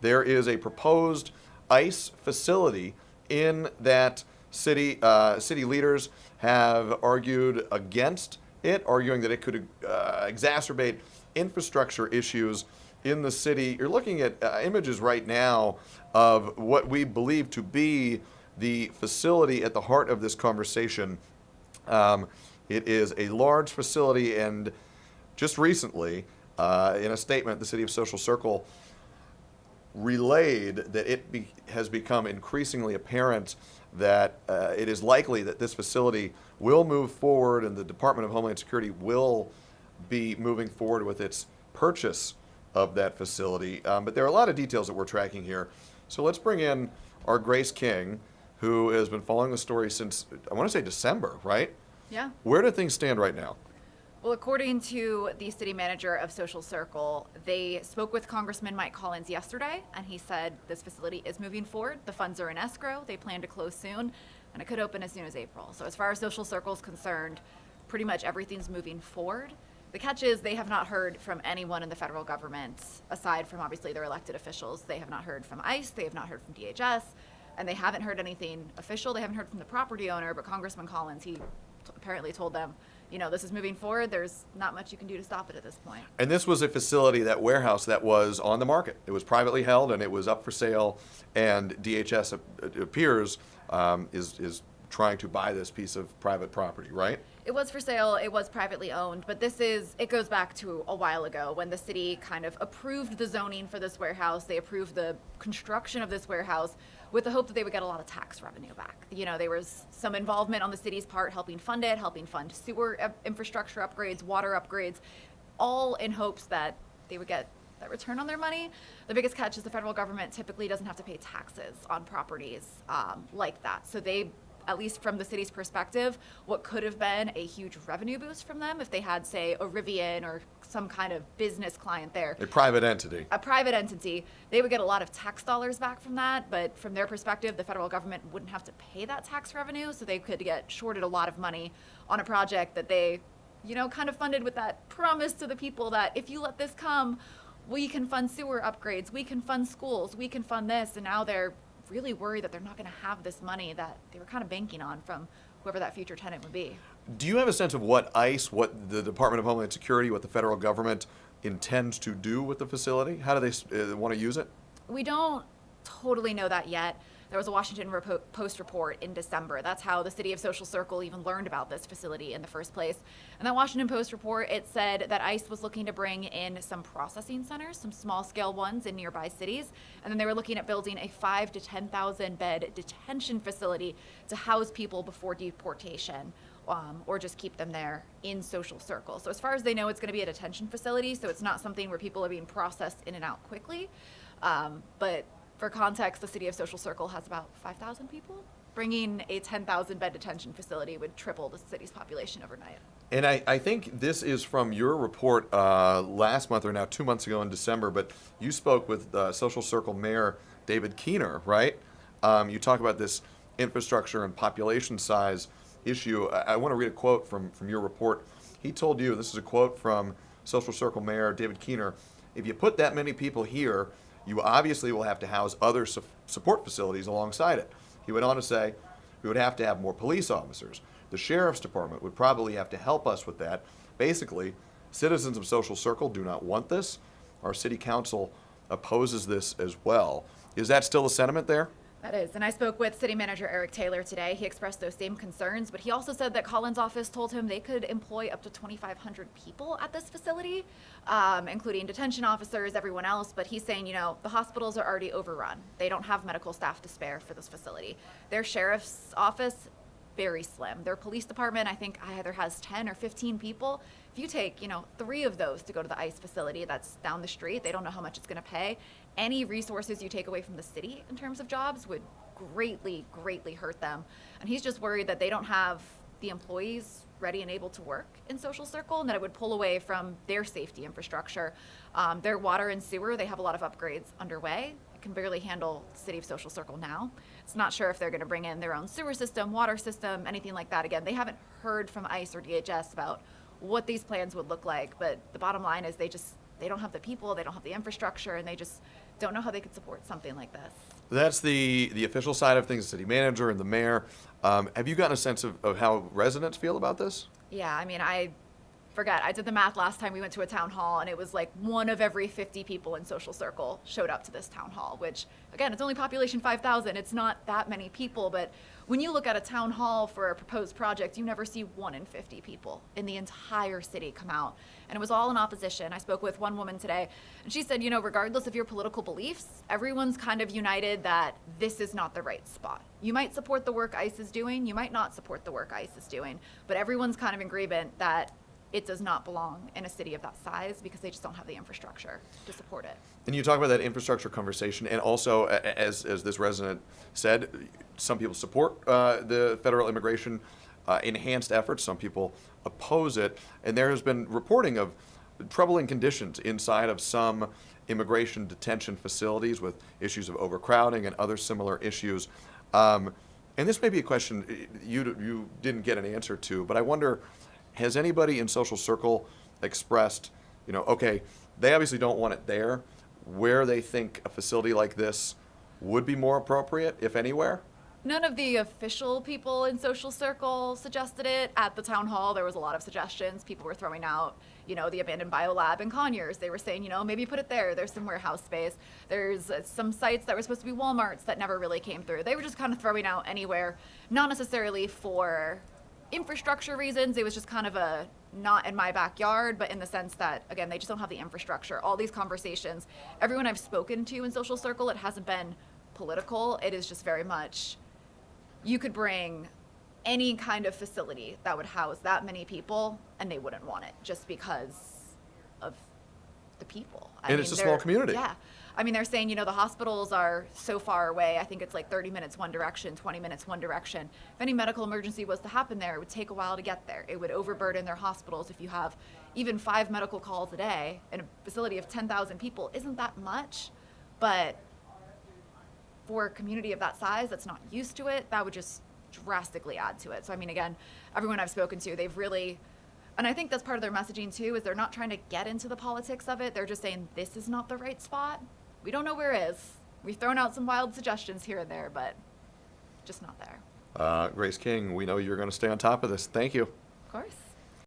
there is a proposed ICE facility in that city. City leaders have argued against it, arguing that it could exacerbate infrastructure issues in the city. You're looking at images right now of what we believe to be the facility at the heart of this conversation. It is a large facility, and just recently, in a statement, the City of Social Circle relayed that it has become increasingly apparent that it is likely that this facility will move forward, and the Department of Homeland Security will be moving forward with its purchase of that facility. But there are a lot of details that we're tracking here. So let's bring in our Grace King, who has been following the story since, I want to say December, right? Yeah. Where do things stand right now? Well, according to the city manager of Social Circle, they spoke with Congressman Mike Collins yesterday, and he said this facility is moving forward. The funds are in escrow. They plan to close soon, and it could open as soon as April. So as far as Social Circle is concerned, pretty much everything's moving forward. The catch is they have not heard from anyone in the federal government, aside from obviously their elected officials. They have not heard from ICE. They have not heard from DHS, and they haven't heard anything official. They haven't heard from the property owner, but Congressman Collins, he apparently told them, you know, this is moving forward. There's not much you can do to stop it at this point. And this was a facility, that warehouse, that was on the market. It was privately held, and it was up for sale, and DHS, it appears, is trying to buy this piece of private property, right? It was for sale, it was privately owned, but it goes back to a while ago when the city kind of approved the zoning for this warehouse. They approved the construction of this warehouse with the hope that they would get a lot of tax revenue back. You know, there was some involvement on the city's part helping fund it, helping fund sewer infrastructure upgrades, water upgrades, all in hopes that they would get that return on their money. The biggest catch is the federal government typically doesn't have to pay taxes on properties like that. So they, at least from the city's perspective, what could have been a huge revenue boost from them if they had, say, a Rivian or some kind of business client there. A private entity. A private entity. They would get a lot of tax dollars back from that, but from their perspective, the federal government wouldn't have to pay that tax revenue, so they could get shorted a lot of money on a project that they, you know, kind of funded with that promise to the people that if you let this come, we can fund sewer upgrades, we can fund schools, we can fund this, and now they're really worried that they're not going to have this money that they were kind of banking on from whoever that future tenant would be. Do you have a sense of what ICE, what the Department of Homeland Security, what the federal government intends to do with the facility? How do they want to use it? We don't totally know that yet. There was a Washington Post report in December. That's how the city of Social Circle even learned about this facility in the first place. And that Washington Post report, it said that ICE was looking to bring in some processing centers, some small scale ones in nearby cities. And then they were looking at building a 5,000 to 10,000 bed detention facility to house people before deportation. Or just keep them there in Social Circle. So as far as they know, it's going to be a detention facility, so it's not something where people are being processed in and out quickly. But for context, the city of Social Circle has about 5,000 people. Bringing a 10,000 bed detention facility would triple the city's population overnight. And I think this is from your report last month, or now 2 months ago in December, but you spoke with Social Circle Mayor David Keener, right? You talk about this infrastructure and population size issue. I want to read a quote from your report. He told you, this is a quote from Social Circle Mayor David Keener, if you put that many people here, you obviously will have to house other support facilities alongside it. He went on to say, we would have to have more police officers. The sheriff's department would probably have to help us with that. Basically, citizens of Social Circle do not want this. Our city council opposes this as well. Is that still the sentiment there? That is, and I spoke with City Manager Eric Taylor today. He expressed those same concerns, but he also said that Collins' office told him they could employ up to 2,500 people at this facility, including detention officers, everyone else. But he's saying, you know, the hospitals are already overrun. They don't have medical staff to spare for this facility. Their sheriff's office, very slim. Their police department, I think, either has 10 or 15 people. If you take, you know, 3 of those to go to the ICE facility that's down the street, they don't know how much it's going to pay. Any resources you take away from the city in terms of jobs would greatly, greatly hurt them. And he's just worried that they don't have the employees ready and able to work in Social Circle, and that it would pull away from their safety infrastructure. Their water and sewer, they have a lot of upgrades underway. It can barely handle the city of Social Circle now. It's not sure if they're going to bring in their own sewer system, water system, anything like that. Again, they haven't heard from ICE or DHS about what these plans would look like, but the bottom line is they don't have the people, they don't have the infrastructure, and they just don't know how they could support something like this. That's the official side of things, the city manager and the mayor. Have you gotten a sense of how residents feel about this? Yeah, I mean, I did the math last time we went to a town hall, and it was like 1 of every 50 people in Social Circle showed up to this town hall, which, again, it's only population 5,000. It's not that many people, but when you look at a town hall for a proposed project, you never see 1 in 50 people in the entire city come out. And it was all in opposition. I spoke with one woman today, and she said, regardless of your political beliefs, everyone's kind of united that this is not the right spot. You might support the work ICE is doing, you might not support the work ICE is doing, but everyone's kind of in agreement that it does not belong in a city of that size because they just don't have the infrastructure to support it. And you talk about that infrastructure conversation, and also, as this resident said, some people support the federal immigration enhanced efforts. Some people oppose it, and there has been reporting of troubling conditions inside of some immigration detention facilities with issues of overcrowding and other similar issues. And this may be a question you didn't get an answer to, but I wonder, has anybody in Social Circle expressed, okay, they obviously don't want it there, where they think a facility like this would be more appropriate, if anywhere? None of the official people in Social Circle suggested it. At the town hall, there was a lot of suggestions. People were throwing out, the abandoned biolab in Conyers. They were saying, maybe put it there. There's some warehouse space. There's some sites that were supposed to be Walmarts that never really came through. They were just kind of throwing out anywhere, not necessarily for infrastructure reasons. It was just kind of a not in my backyard, but in the sense that, again, they just don't have the infrastructure. All these conversations, everyone I've spoken to in Social Circle, it hasn't been political. It is just very much, you could bring any kind of facility that would house that many people and they wouldn't want it just because of the people. And it's a small community. Yeah. I mean, they're saying, the hospitals are so far away. I think it's like 30 minutes one direction, 20 minutes one direction. If any medical emergency was to happen there, it would take a while to get there. It would overburden their hospitals. If you have even 5 medical calls a day in a facility of 10,000 people, isn't that much? But for a community of that size that's not used to it, that would just drastically add to it. So, I mean, again, everyone I've spoken to, they've really, and I think that's part of their messaging too, is they're not trying to get into the politics of it. They're just saying, this is not the right spot. We don't know where it is. We've thrown out some wild suggestions here and there, but just not there. Grace King, we know you're going to stay on top of this. Thank you. Of course.